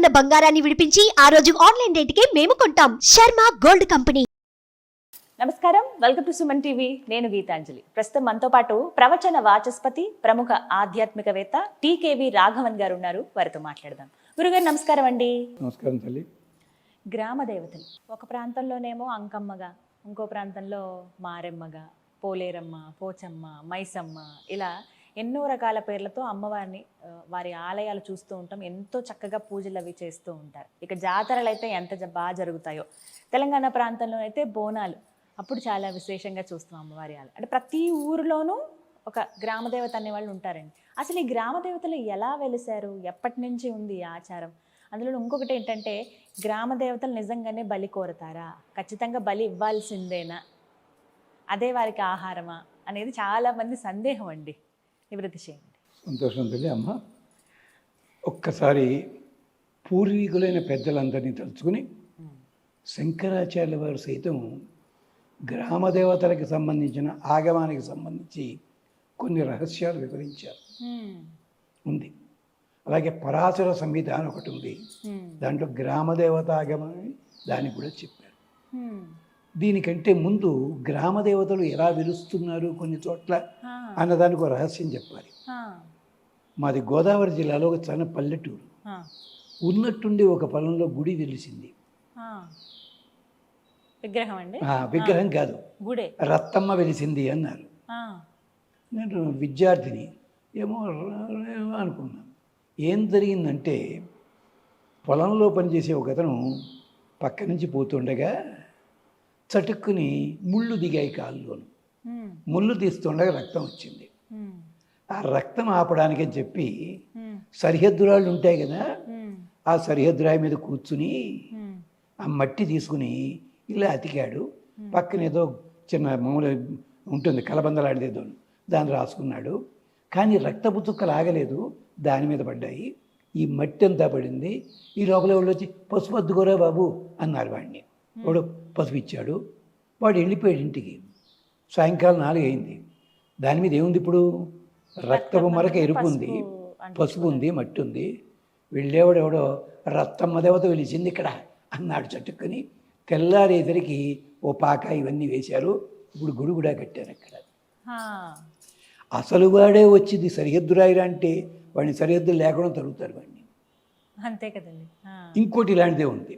ఉన్న బంగారాన్ని విడిపించి ఆ రోజు ఆన్లైన్ రేటుకే మేము కొంటాం. Sharma gold company. నమస్కారం, వెల్కమ్ టు సుమన్ టీవీ. నేను గీతాంజలి. ప్రస్తుతం మనతో పాటు ప్రవచన వాచస్పతి, ప్రముఖ ఆధ్యాత్మికవేత్త టీకేవి రాఘవన్ గారు ఉన్నారు. వారితో మాట్లాడదాం. గురుగారు నమస్కారం అండి. నమస్కారం తల్లి. గ్రామ దేవతలు ఒక ప్రాంతంలోనేమో అంకమ్మగా, ఇంకో ప్రాంతంలో మారెమ్మగా, పోలేరమ్మ, పోచమ్మ, మైసమ్మ, ఇలా ఎన్నో రకాల పేర్లతో అమ్మవారిని వారి ఆలయాలు చూస్తూ ఉంటాం. ఎంతో చక్కగా పూజలు అవి చేస్తూ ఉంటారు. ఇక జాతరలు అయితే ఎంత బాగా జరుగుతాయో. తెలంగాణ ప్రాంతంలో అయితే బోనాలు అప్పుడు చాలా విశేషంగా చూస్తాం అమ్మవారి ఆలయం. అంటే ప్రతి ఊరిలోనూ ఒక గ్రామదేవత అనేవాళ్ళు ఉంటారండి. అసలు ఈ గ్రామదేవతలు ఎలా వెలిశారు, ఎప్పటి నుంచి ఉంది ఈ ఆచారం? అందులో ఇంకొకటి ఏంటంటే, గ్రామదేవతలు నిజంగానే బలి కోరతారా, ఖచ్చితంగా బలి ఇవ్వాల్సిందేనా, అదే వారికి ఆహారమా అనేది చాలామంది సందేహం అండి. నివృత్తి చేయండి. సంతోషం తల్లి. అమ్మ, ఒక్కసారి పూర్వీకులైన పెద్దలందరినీ తలుచుకుని శంకరాచార్యుల వారు సైతం గ్రామదేవతలకు సంబంధించిన ఆగమానికి సంబంధించి కొన్ని రహస్యాలు వివరించారు. ఉంది. అలాగే పరాశర సంహిత అని ఒకటి ఉంది, దాంట్లో గ్రామదేవత ఆగమం అని దాన్ని కూడా చెప్పారు. దీనికంటే ముందు గ్రామదేవతలు ఎలా వెలుస్తున్నారు కొన్ని చోట్ల అన్నదానికి ఒక రహస్యం చెప్పాలి. మాది గోదావరి జిల్లాలో ఒక చిన్న పల్లెటూరు. ఉన్నట్టుండి ఒక పొలంలో గుడి వెలిసింది. విగ్రహం అండి? విగ్రహం కాదు, గుడే. రత్తమ్మ వెలిసింది అన్నారు. నేను విద్యార్థిని ఏమో అనుకున్నాను. ఏం జరిగిందంటే, పొలంలో పనిచేసే ఒక అతను పక్క నుంచి పోతుండగా చటుక్కుని ముళ్ళు దిగాయి కాళ్ళలోను. ముళ్ళు తీస్తుండగా రక్తం వచ్చింది. ఆ రక్తం ఆపడానికి అని చెప్పి సరిహద్దురాళ్ళు ఉంటాయి కదా, ఆ సరిహద్దురాయి మీద కూర్చుని ఆ మట్టి తీసుకుని ఇలా అతికాడు. పక్కన ఏదో చిన్న మామూలు ఉంటుంది, కలబందలాడేదో, దాన్ని రాసుకున్నాడు. కానీ రక్తపు చుక్కలు ఆగలేదు, దాని మీద పడ్డాయి. ఈ మట్టి అంతా పడింది. ఈ లోపల వాళ్ళు వచ్చి పసుపు అద్దుకోరా బాబు అన్నారు వాడిని. వాడు పసుపు ఇచ్చాడు. వాడు వెళ్ళిపోయాడు ఇంటికి. సాయంకాలం 4 అయింది. దాని మీద ఏముంది ఇప్పుడు? రక్తపు మరక ఎరుపు ఉంది, పసుపు ఉంది, మట్టి ఉంది. వెళ్ళేవాడు ఎవడో రత్తమ్మ దేవత వెలిసింది ఇక్కడ అన్నాడు చట్టుకొని. తెల్లారేసరికి ఓ పాక ఇవన్నీ వేశారు. ఇప్పుడు గుడి కూడా కట్టారు అక్కడ. అసలు వాడే వచ్చింది సరిహద్దురాయిరా అంటే వాడిని సరిహద్దులు లేకుండా తరుగుతారు వాడిని. అంతే కదండి. ఇంకోటి ఇలాంటిదే ఉంది.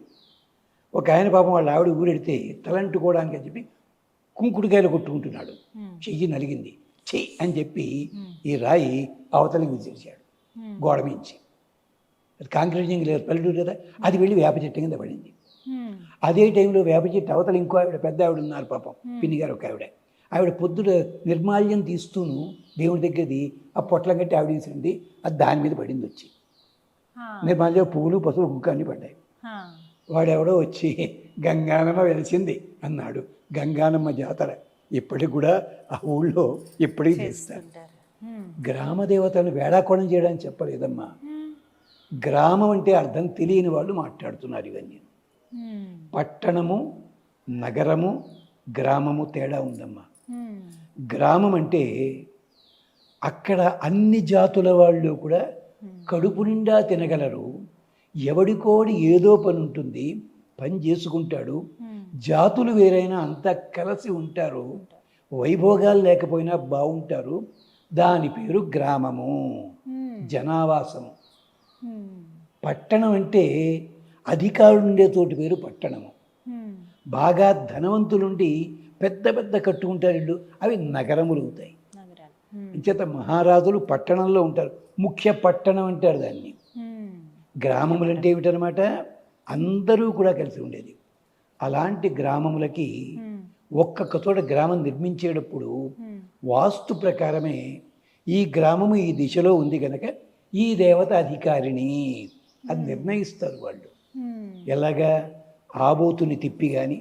ఒక ఆయన పాపం వాళ్ళ ఆవిడ ఊరెడితే తలంటుకోవడానికి అని చెప్పి కుంకుడుకాయలు కొట్టుకుంటున్నాడు. చెయ్యి నలిగింది. చెయ్యి అని చెప్పి ఈ రాయి అవతలికి విసిరిచాడు గోడ మించి. అది కాంక్రీట్ జింగ్ లేదు, పల్లెటూరు కదా, అది వెళ్ళి వేప చెట్టు కింద పడింది. అదే టైంలో వేప చెట్టు అవతల ఇంకో ఆవిడ, పెద్ద ఆవిడ ఉన్నారు పాపం, పిన్ని గారు ఒక ఆవిడ. ఆవిడ పొద్దున నిర్మాల్యం తీస్తూను దేవుడి దగ్గరది ఆ పొట్లం కట్టి ఆవిడ తీసింది. అది దాని మీద పడింది వచ్చి. నిర్మాల్యం పువ్వులు, పసుపు, కుక్క అన్నీ పడ్డాయి. వాడెవడో వచ్చి గంగానమ్మ వెలిసింది అన్నాడు. గంగానమ్మ జాతర ఇప్పటికి కూడా ఆ ఊళ్ళో ఇప్పటికీ చేస్తారు. గ్రామదేవతలను వేళాకోళం చేయడానికి చెప్పలేదమ్మా. గ్రామం అంటే అర్థం తెలియని వాళ్ళు మాట్లాడుతున్నారు ఇవన్నీ. పట్టణము, నగరము, గ్రామము తేడా ఉందమ్మా. గ్రామం అంటే అక్కడ అన్ని జాతుల వాళ్ళు కూడా కడుపు నిండా తినగలరు. ఎవడికోడి ఏదో పని ఉంటుంది, పని చేసుకుంటాడు. జాతులు వేరైనా అంతా కలిసి ఉంటారు. వైభోగాలు లేకపోయినా బాగుంటారు. దాని పేరు గ్రామము, జనావాసము. పట్టణం అంటే అధికారులు ఉండే చోటు పేరు పట్టణము. బాగా ధనవంతులుండి పెద్ద పెద్ద కట్టుకుంటారు ఇళ్ళు, అవి నగరములు అవుతాయి. అంచేత మహారాజులు పట్టణంలో ఉంటారు. ముఖ్య పట్టణం అంటారు దాన్ని. గ్రామములు అంటే ఏమిటనమాట? అందరూ కూడా కలిసి ఉండేది. అలాంటి గ్రామములకి ఒక్కొక్క చోట గ్రామం నిర్మించేటప్పుడు వాస్తు ప్రకారమే ఈ గ్రామము ఈ దిశలో ఉంది కనుక ఈ దేవత అధికారిని అది నిర్ణయిస్తారు వాళ్ళు. ఎలాగా? ఆబోతుని తిప్పి కానీ,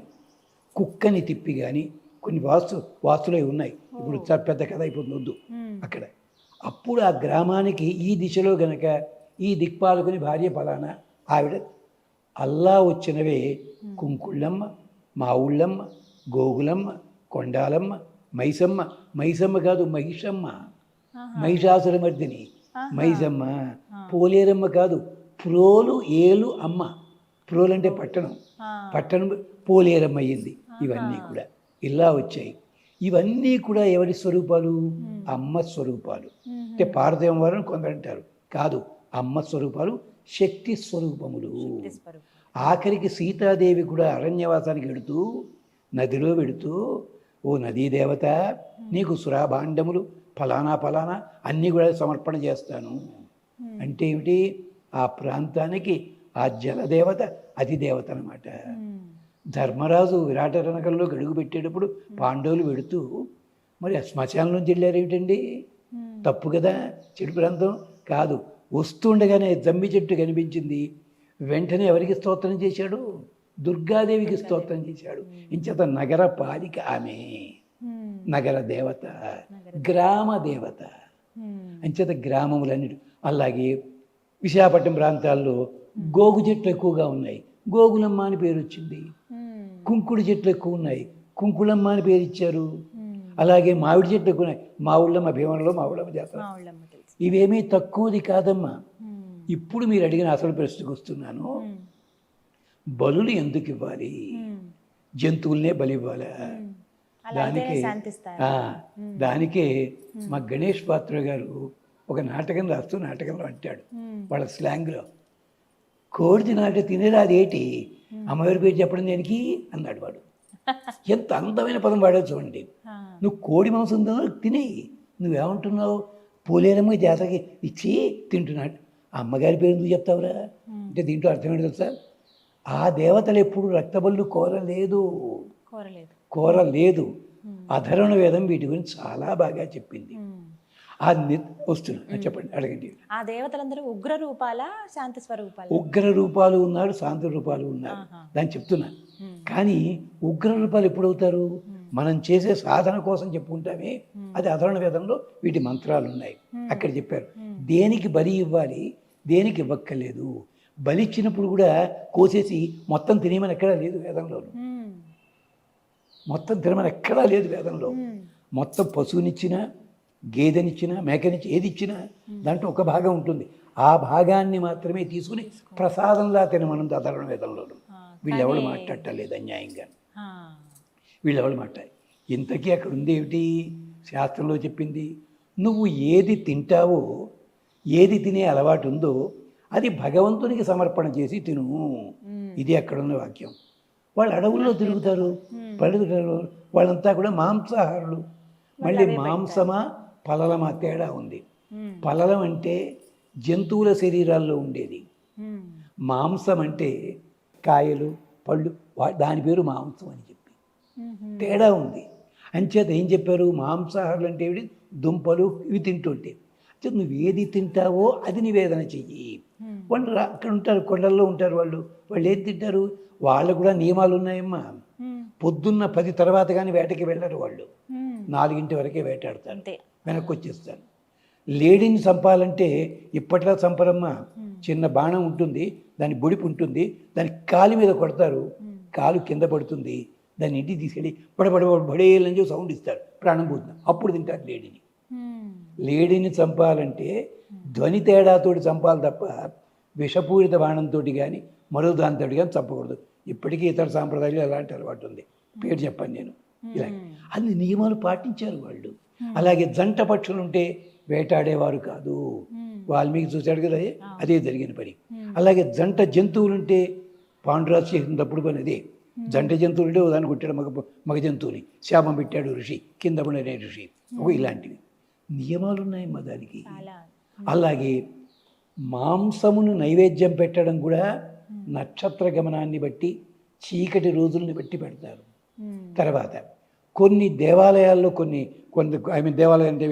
కుక్కని తిప్పి కానీ, కొన్ని వాస్తులే ఉన్నాయి. ఇప్పుడు పెద్ద కథ అయిపోతుంది, వద్దు అక్కడ. అప్పుడు ఆ గ్రామానికి ఈ దిశలో గనక ఈ దిక్పాలకుని భార్య ఫలానా ఆవిడ, అల్లా వచ్చినవే కుంకుళ్ళమ్మ, మావుళ్ళమ్మ, గోగులమ్మ, కొండాలమ్మ, మైసమ్మ. మైసమ్మ కాదు, మహిషమ్మ, మహిషాసురమర్దిని మైసమ్మ. పోలేరమ్మ కాదు, ప్రోలు ఏలు అమ్మ. ప్రోలు అంటే పట్టణం, పట్టణం పోలేరమ్మ అయ్యింది. ఇవన్నీ కూడా ఇలా వచ్చాయి. ఇవన్నీ కూడా ఎవరి స్వరూపాలు? అమ్మ స్వరూపాలు. అంటే పార్వతీయం వారని కొందరు అంటారు, కాదు, అమ్మ స్వరూపాలు, శక్తి స్వరూపములు. ఆఖరికి సీతాదేవి కూడా అరణ్యవాసానికి వెడుతూ, నదిలో వెడుతూ, ఓ నదీ దేవత, నీకు సురాభాండములు ఫలానా ఫలానా అన్నీ కూడా సమర్పణ చేస్తాను అంటే ఏమిటి? ఆ ప్రాంతానికి ఆ జలదేవత అధిదేవత అన్నమాట. ధర్మరాజు విరాటరణకంలో గడుగు పెట్టేటప్పుడు పాండవులు వెడుతూ మరి ఆ శ్మశానంలోంచి వెళ్ళారు ఏమిటండి? తప్పు కదా, చెడు ప్రాంతం కాదు. వస్తుండగానే జమ్మి చెట్టు కనిపించింది. వెంటనే ఎవరికి స్తోత్రం చేశాడు? దుర్గాదేవికి స్తోత్రం చేశాడు. ఇంచేత నగర పాలిక ఆమె, నగర దేవత, గ్రామ దేవత. అంచేత గ్రామములన్నిటి. అలాగే విశాఖపట్నం ప్రాంతాల్లో గోగు చెట్లు ఎక్కువగా ఉన్నాయి, గోగులమ్మ అని పేరు వచ్చింది. కుంకుడు చెట్లు ఎక్కువ ఉన్నాయి, కుంకుళమ్మ అని పేరు ఇచ్చారు. అలాగే మామిడి చెట్లు ఎక్కువ ఉన్నాయి, మావుళ్ళమ్మ, భీమవరంలో మావుళ్ళమ్మ జాతర. ఇవేమీ తక్కువది కాదమ్మా. ఇప్పుడు మీరు అడిగిన అసలు ప్రశ్నకు వస్తున్నాను. బలులు ఎందుకు ఇవ్వాలి? జంతువులనే బలి ఇవ్వాలా? దానికే మా గణేష్ పాత్ర గారు ఒక నాటకం రాస్తూ నాటకంలో అంటాడు, వాళ్ళ స్లాంగ్లో, కోడి తినాలంటే తినేరా అదేటి, అమ్మవారి పేరు చెప్పడం దేనికి అన్నాడు వాడు. ఎంత అందమైన పదం వాడో చూడండి. నువ్వు కోడి మాంసం తినేయి, నువ్వేమంటున్నావు? పోలేరమ్మ జాతరకి ఇచ్చి తింటున్నాడు. అమ్మగారి పేరు ఎందుకు చెప్తావురా అంటే దీంట్లో అర్థమేంటి తెలుసా? ఆ దేవతలు ఎప్పుడు రక్తబళ్ళు కోరలేదు. అధర్వణ వేదం వీటి గురించి చాలా బాగా చెప్పింది. వస్తున్నా, చెప్పండి, అడగండి. ఆ దేవతలందరూ ఉగ్ర రూపాలా, శాంతి స్వరూపాలు? ఉగ్ర రూపాలు ఉన్నారు, శాంతి రూపాలు ఉన్నారు, దాన్ని చెప్తున్నా. కానీ ఉగ్ర రూపాలు ఎప్పుడవుతారు? మనం చేసే సాధన కోసం చెప్పుకుంటామే, అది అధర్వణ వేదంలో వీటి మంత్రాలు ఉన్నాయి, అక్కడ చెప్పారు. దేనికి బలి ఇవ్వాలి, దేనికి ఇవ్వక్కర్లేదు. బలి ఇచ్చినప్పుడు కూడా కోసేసి మొత్తం తినేమని ఎక్కడా లేదు వేదంలో. మొత్తం తినమని ఎక్కడా లేదు వేదంలో. మొత్తం పశువునిచ్చినా, గేదెనిచ్చినా, మేకనిచ్చి ఏది ఇచ్చినా దాంట్లో ఒక భాగం ఉంటుంది. ఆ భాగాన్ని మాత్రమే తీసుకుని ప్రసాదంలా తినమన్నది అధర్వణ వేదంలోను. వీళ్ళెవరు మాట్లాడలేదు అన్యాయంగా, వీళ్ళెవరు మాట్లాడారు. ఇంతకీ అక్కడ ఉంది ఏమిటి? శాస్త్రంలో చెప్పింది, నువ్వు ఏది తింటావో, ఏది తినే అలవాటు ఉందో అది భగవంతునికి సమర్పణ చేసి తిను. ఇది అక్కడున్న వాక్యం. వాళ్ళు అడవుల్లో తిరుగుతారు, పడుగుతారు, వాళ్ళంతా కూడా మాంసాహారులు. మళ్ళీ మాంసమా పలలమా తేడా ఉంది. పలలం అంటే జంతువుల శరీరాల్లో ఉండేది, మాంసం అంటే కాయలు పళ్ళు, దాని పేరు మాంసం అని చెప్పి తేడా ఉంది. అంచేత ఏం చెప్పారు? మాంసాహారులు అంటే ఏమిటి? దుంపలు ఇవి తింటుంటే. నువ్వు ఏది తింటావో అది నివేదన చెయ్యి. వాళ్ళు అక్కడ ఉంటారు, కొండల్లో ఉంటారు వాళ్ళు ఏం తింటారు? వాళ్ళు కూడా నియమాలు ఉన్నాయమ్మా. పొద్దున్న 10 తర్వాత కానీ వేటకి వెళ్ళరు వాళ్ళు, 4 వరకే వేటాడతారు, వెనక్కి వచ్చేస్తారు. లేడీని చంపాలంటే ఇప్పట్లో చంపరమ్మా. చిన్న బాణం ఉంటుంది, దాని బొడిపు ఉంటుంది, దాని కాలు మీద కొడతారు, కాలు కింద పడుతుంది, దాన్ని ఇంటికి తీసుకెళ్ళి బడేలని చెప్పి సౌండ్ ఇస్తారు, ప్రాణం పోతుంది, అప్పుడు తింటారు లేడీని. లేడీని చంపాలంటే ధ్వని తేడాతోటి చంపాలి తప్ప విషపూరిత బాణంతో కానీ మరో దానితో కానీ చంపకూడదు. ఇప్పటికీ ఇతర సాంప్రదాయాలు అలాంటి అలవాటు ఉంది, పేరు చెప్పాను నేను. ఇలా అన్ని నియమాలు పాటించారు వాళ్ళు. అలాగే జంట పక్షులు ఉంటే వేటాడేవారు కాదు, వాల్మీకి చూశాడు కదా, అదే జరిగిన పని. అలాగే జంట జంతువులుంటే పాండురాజు చేసినప్పుడు పని అదే. జంట జంతువులుంటే దాన్ని కొట్టాడు మగ జంతువుని, శాపం పెట్టాడు ఋషి, కింద పడిన ఋషి. ఇలాంటివి నియమాలు ఉన్నాయమ్మా దానికి. అలాగే మాంసమును నైవేద్యం పెట్టడం కూడా నక్షత్ర గమనాన్ని బట్టి, చీకటి రోజుల్ని బట్టి పెడతారు. తర్వాత కొన్ని దేవాలయాల్లో దేవాలయం అంటే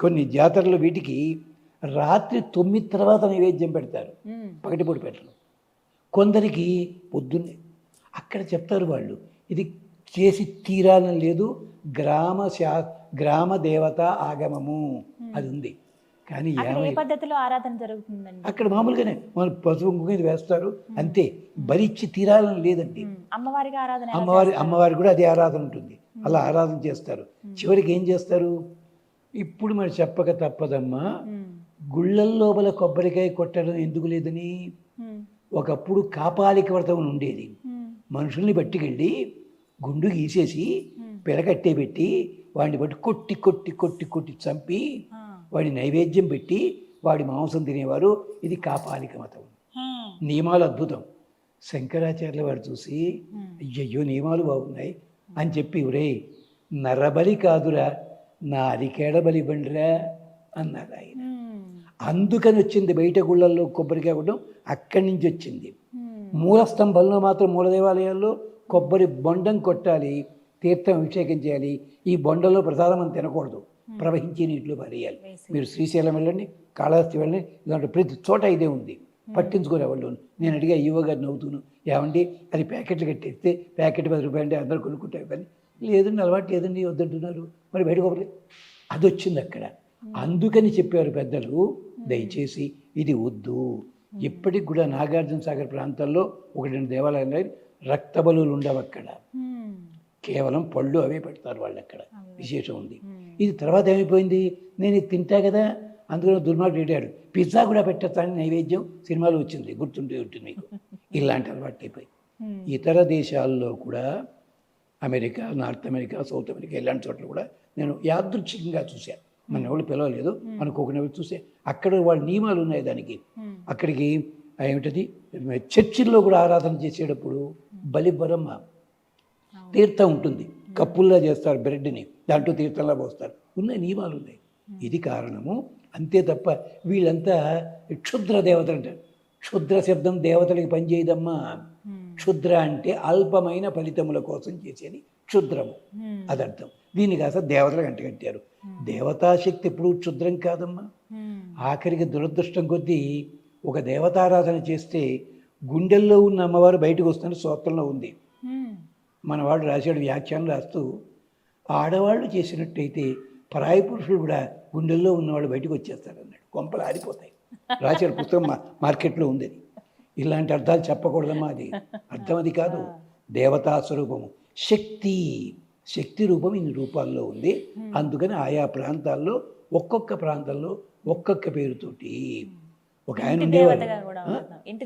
కొన్ని జాతరలు వీటికి రాత్రి 9 తర్వాత నైవేద్యం పెడతారు, పగటిపూట పెట్టరు. కొందరికి పొద్దున్నే. అక్కడ చెప్తారు వాళ్ళు, ఇది చేసి తీరాలని లేదు, గ్రామ దేవత ఆగమము అది ఉంది. కానీ పద్ధతిలో ఆరాధన జరుగుతుందండి అక్కడ మామూలుగానే మన పసుపు మీద వేస్తారు అంతే, బలిచ్చి తీరాలని లేదండి. అమ్మవారి కూడా అదే ఆరాధన ఉంటుంది, అలా ఆరాధన చేస్తారు. చివరికి ఏం చేస్తారు? ఇప్పుడు మరి చెప్పక తప్పదమ్మా, గుళ్ళల్లోపల కొబ్బరికాయ కొట్టడం ఎందుకు లేదని ఒకప్పుడు కాపాలిక వ్రతం అని ఉండేది. మనుషుల్ని పట్టుకెళ్ళి గుండు గీసేసి పిలకట్టే పెట్టి వాడిని బట్టి కొట్టి కొట్టి కొట్టి కొట్టి చంపి వాడి నైవేద్యం పెట్టి వాడి మాంసం తినేవారు. ఇది కాపాలిక మతం. నియమాలు అద్భుతం. శంకరాచార్యుల వారు చూసి అయ్యయ్యో నియమాలు బాగున్నాయి అని చెప్పి ఒరే నరబలి కాదురా నా అరికేడ బలి బండిరా అన్నారు ఆయన. అందుకని వచ్చింది బయట గుళ్ళల్లో కొబ్బరికాయ కొట్టడం అక్కడి నుంచి వచ్చింది. మూల స్తంభంలో మాత్రం మూల దేవాలయాల్లో కొబ్బరి బొండం కొట్టాలి, తీర్థం అభిషేకం చేయాలి. ఈ బొండంలో ప్రసాదం అని తినకూడదు, ప్రవహించే నీటిలో పారేయాలి. మీరు శ్రీశైలం వెళ్ళండి, కాళహస్తి వెళ్ళండి, ఇలాంటి ప్రతి చోట ఇదే ఉంది. పట్టించుకోలే వాళ్ళు. నేను అడిగా అయ్యో గారు నవ్వుతూను, ఏమండి అది ప్యాకెట్లు కట్టేస్తే ప్యాకెట్ 10 రూపాయలు అంటే అందరూ కొనుక్కుంటారు కానీ లేదండి అలవాటు లేదండి వద్దంటున్నారు, మరి బయట కొబ్బరి అది వచ్చింది అక్కడ. అందుకని చెప్పారు పెద్దలు, దయచేసి ఇది వద్దు. ఇప్పటికి కూడా నాగార్జున సాగర్ ప్రాంతాల్లో 1-2 దేవాలయాలు రక్త బలులు ఉండవు అక్కడ, కేవలం పళ్ళు అవే పెడతారు వాళ్ళు. అక్కడ విశేషం ఉంది. ఇది తర్వాత ఏమైపోయింది, నేను ఇది తింటా కదా అందుకని దుర్మార్గుడు పెట్టాడు, పిజ్జా కూడా పెట్టేస్తాను నైవేద్యం సినిమాలో వచ్చింది, గుర్తుంటే ఉంటుంది మీకు. ఇలాంటి అలవాటు అయిపోయి ఇతర దేశాల్లో కూడా America, north America, south America ఇలాంటి చోట్ల కూడా నేను యాదృచ్ఛికంగా చూశాను. మన ఎవరు పిలవలేదు, అనుకోకుండా చూసే అక్కడ వాళ్ళ నియమాలు ఉన్నాయి దానికి. అక్కడికి ఏమిటది చర్చిల్లో కూడా ఆరాధన చేసేటప్పుడు బలిబరమ్మ తీర్థం ఉంటుంది, కప్పుల్లా చేస్తారు బ్రెడ్ని, దాంట్లో తీర్థంలా పోస్తారు. ఉన్నాయి, నియమాలు ఉన్నాయి. ఇది కారణము అంతే తప్ప వీళ్ళంతా క్షుద్ర దేవతలు అంటారు. క్షుద్ర శబ్దం దేవతలకి పనిచేయదమ్మా. క్షుద్ర అంటే అల్పమైన ఫలితముల కోసం చేసేది క్షుద్రము, అదర్థం. దీన్ని కాస్త దేవతలకు అంటగట్టారు. దేవతాశక్తి ఎప్పుడు క్షుద్రం కాదమ్మా. ఆఖరికి దురదృష్టం కొద్దీ ఒక దేవతారాధన చేస్తే గుండెల్లో ఉన్న అమ్మవారు బయటకు వస్తున్న స్తోత్రంలో ఉంది. మనవాడు రాశాడు వ్యాఖ్యానం రాస్తూ, ఆడవాళ్ళు చేసినట్టయితే పరాయి పురుషులు కూడా గుండెల్లో ఉన్నవాళ్ళు బయటకు వచ్చేస్తారు అన్నాడు. కొంపలు ఆడిపోతాయి. రాశాడు పుస్తకం, మార్కెట్లో ఉంది. ఇలాంటి అర్థాలు చెప్పకూడదమ్మా. అది అర్థం అది కాదు. దేవతా స్వరూపము శక్తి రూపం ఇన్ని రూపాల్లో ఉంది. అందుకని ఆయా ప్రాంతాల్లో ఒక్కొక్క ప్రాంతంలో ఒక్కొక్క పేరుతోటి ఒక ఆయన ఉండేవాడు, ఇంటి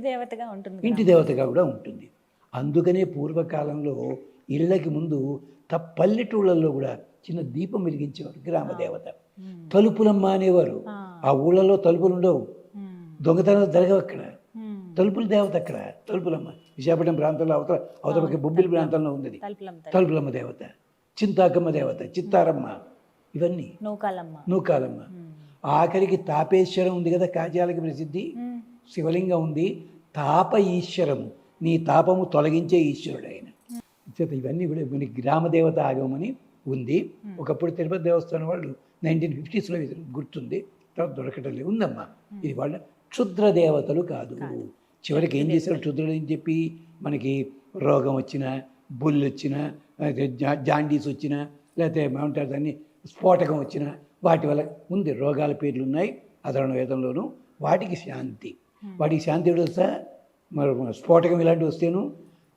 దేవతగా కూడా ఉంటుంది. అందుకనే పూర్వకాలంలో ఇళ్ళకి ముందు పల్లెటూళ్ళల్లో కూడా చిన్న దీపం వెలిగించేవారు, గ్రామదేవత. తలుపులమ్మ అనేవారు. ఆ ఊళ్ళలో తలుపులు ఉండవు, దొంగతనాలు జరగవు అక్కడ. తలుపుల దేవత అక్కడ తలుపులమ్మ. విశాఖపట్నం ప్రాంతంలో అవతల బొబ్బిలి ప్రాంతంలో ఉంది తలుపులమ్మ దేవత, చింతాకమ్మ దేవత, చిత్తారమ్మ, ఇవన్నీ నూకాలమ్మ. ఆఖరికి తాపేశ్వరం ఉంది కదా, కాజాలకి ప్రసిద్ధి. శివలింగం ఉంది, తాప ఈశ్వరము, నీ తాపము తొలగించే ఈశ్వరుడు ఆయన. ఇవన్నీ కూడా మనకి గ్రామదేవత ఆగమని ఉంది. ఒకప్పుడు తిరుపతి దేవస్థానం వాళ్ళు 1950s గుర్తుంది, తర్వాత దొరకటం లేదు. ఉందమ్మా. ఇది వాళ్ళ క్షుద్ర దేవతలు కాదు. చివరికి ఏం చేశారు క్షుద్రుడు అని చెప్పి, మనకి రోగం వచ్చినా, బుల్లు వచ్చినా, జాండీస్ వచ్చినా, లేకపోతే ఏమంటారు దాన్ని స్ఫోటకం వచ్చినా, వాటి వల్ల ఉంది. రోగాల పేర్లు ఉన్నాయి అధర్వణ వేదంలోనూ. వాటికి శాంతి తెలుసా? మరి స్ఫోటకం ఇలాంటివి వస్తేను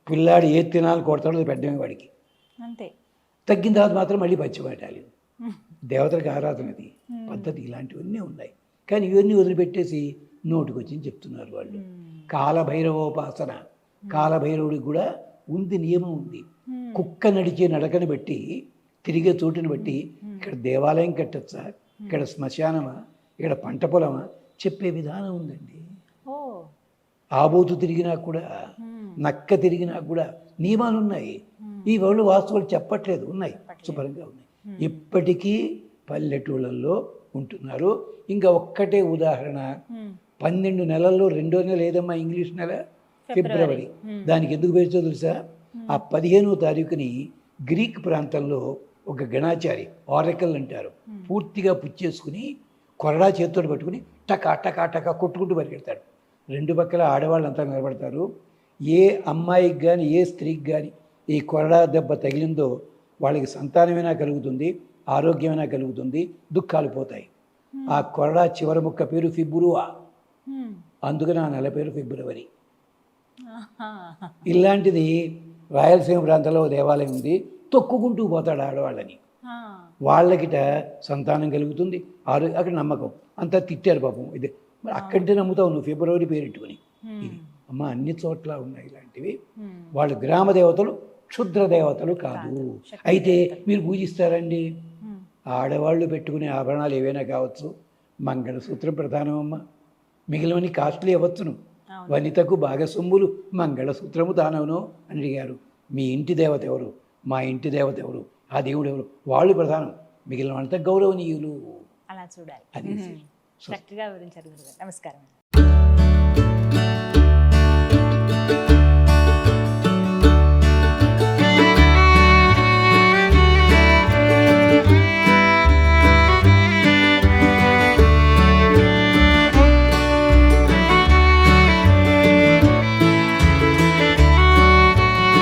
పిల్లాడు ఏ తినాలి కొడతాడో అది పెట్టడమే వాడికి. అంతే. తగ్గిన తర్వాత మాత్రం మళ్ళీ పచ్చి పెట్టాలి. దేవతలకు ఆరాధన అది పద్ధతి. ఇలాంటివన్నీ ఉన్నాయి. కానీ ఇవన్నీ వదిలిపెట్టేసి నోటికొచ్చింది చెప్తున్నారు వాళ్ళు. కాలభైరవోపాసన, కాలభైరవుడికి కూడా ఉంది, నియమం ఉంది. కుక్క నడిచే నడకని బట్టి, తిరిగే చోటుని బట్టి, ఇక్కడ దేవాలయం కట్టచ్చా, ఇక్కడ శ్మశానమా, ఇక్కడ పంట పొలమా చెప్పే విధానం ఉందండి. ఆబోతు తిరిగినా కూడా, నక్క తిరిగినా కూడా నియమాలు ఉన్నాయి. ఈ వాళ్ళు వాస్తువులు చెప్పట్లేదు, ఉన్నాయి, శుభ్రంగా ఉన్నాయి. ఇప్పటికీ పల్లెటూళ్ళల్లో ఉంటున్నారు. ఇంకా ఒక్కటే ఉదాహరణ, 12 నెలల్లో 2వ నెల ఏదమ్మా ఇంగ్లీష్ నెల? ఫిబ్రవరి. దానికి ఎందుకు పేరుతో తెలుసా? ఆ 15వ తారీఖుని గ్రీక్ ప్రాంతంలో ఒక గణాచారి, ఆరకల్ అంటారు, పూర్తిగా పుచ్చేసుకుని కొరడా చేతితో పట్టుకుని టకా టకా టకా కొట్టుకుంటూ పరిగెడతాడు. 2 పక్కల ఆడవాళ్ళంతా నిలబడతారు. ఏ అమ్మాయికి కానీ ఏ స్త్రీకి కానీ ఈ కొరడా దెబ్బ తగిలిందో వాళ్ళకి సంతానమైనా కలుగుతుంది, ఆరోగ్యమైనా కలుగుతుంది, దుఃఖాలు పోతాయి. ఆ కొరడా చివరి ముక్క పేరు ఫిబ్రువా, అందుకని ఆ నెల పేరు ఫిబ్రవరి. ఇలాంటిది రాయలసీమ ప్రాంతంలో దేవాలయం ఉంది, తొక్కుకుంటూ పోతాడు ఆడవాళ్ళని. వాళ్ళకిట సంతానం కలుగుతుంది, అక్కడ నమ్మకం. అంతా తిట్టారు పాపం. ఇది మరి అక్కడంటే నమ్ముతావు నువ్వు, ఫిబ్రవరి పేరెట్టుకుని. ఇది అమ్మ అన్ని చోట్ల ఉన్నాయి ఇలాంటివి. వాళ్ళు గ్రామ దేవతలు, క్షుద్ర దేవతలు కాదు. అయితే మీరు పూజిస్తారండి, ఆడవాళ్ళు పెట్టుకునే ఆభరణాలు ఏవైనా కావచ్చు, మంగళసూత్రం ప్రధానమమ్మ, మిగిలినవన్నీ కాస్ట్లీ అవ్వచ్చును. వనితకు బాగా సొమ్ములు మంగళసూత్రము దానవును అని అడిగారు. మీ ఇంటి దేవత ఎవరు, మా ఇంటి దేవత ఎవరు, ఆ దేవుడు ఎవరు, వాళ్ళు ప్రధానం, మిగిలిన వాళ్ళంతా గౌరవనీయులు. అలా చూడాలి. అది చక్కగా వివరించారు గురుగారు. నమస్కారం.